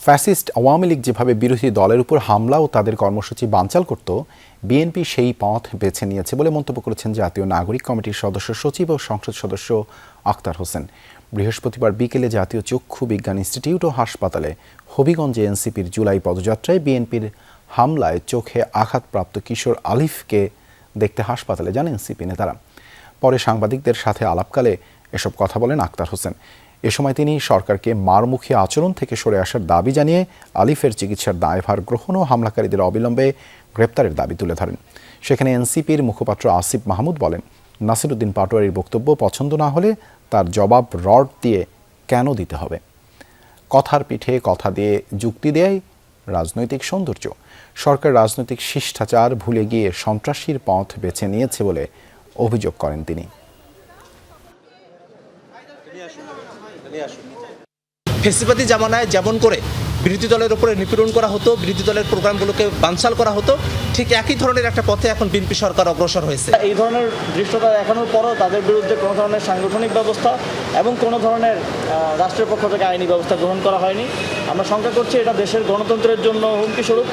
Fascist Awami League যেভাবে বিরোধী দলের উপর হামলা ও তাদের কর্মসূচি বানচাল করত, বিএনপি সেই পথ বেছে নিয়েছে বলে মন্তব্য করেছেন জাতীয় নাগরিক কমিটির সদস্য সচিব ও সংসদ সদস্য আখতার হোসেন। বৃহস্পতিবার বিকেলে জাতীয় চক্ষু বিজ্ঞান ইনস্টিটিউট ও হাসপাতালে হবিগঞ্জে এনসিপির জুলাই পদযাত্রায় বিএনপির হামলায় চোখে আঘাতপ্রাপ্ত কিশোর আলিফকে দেখতে হাসপাতালে যান এনসিপি নেতারা। পরে সাংবাদিকদের সাথে আলাপকালে এসব কথা বলেন আখতার হোসেন। এ সময় তিনি সরকারকে মারমুখী আচরণ থেকে সরে আসার দাবি জানিয়ে আলিফের চিকিৎসার দায়ভার গ্রহণ ও হামলাকারীদের অবিলম্বে গ্রেপ্তারের দাবি তুলে ধরেন। সেখানে এনসিপির মুখপাত্র আসিফ মাহমুদ বলেন, নাসিরউদ্দিন পাটোয়ারির বক্তব্য পছন্দ না হলে তার জবাব রড দিয়ে কেন দিতে হবে? কথার পিঠে কথা দিয়ে যুক্তি দেয় রাজনৈতিক সৌন্দর্য। সরকার রাজনৈতিক শিষ্টাচার ভুলে গিয়ে সন্ত্রাসীর পথ বেছে নিয়েছে বলে অভিযোগ করেন তিনি। ফেসিবাদী জামানায় যেমন করে বিরোধী দলের উপরে নিপীড়ন করা হতো, বিরোধী দলের প্রোগ্রামগুলোকে বানচাল করা হতো, ঠিক একই ধরনের একটা পথে এখন বিএনপি সরকার অগ্রসর হয়েছে। এই ধরনের দৃশ্যতা দেখানোর পরও তাদের বিরুদ্ধে কোনো ধরনের সাংগঠনিক ব্যবস্থা এবং কোনো ধরনের রাষ্ট্রের পক্ষ থেকে আইনি ব্যবস্থা গ্রহণ করা হয়নি। আমরা শঙ্কা করছি এটা দেশের গণতন্ত্রের জন্য হুমকি স্বরূপ।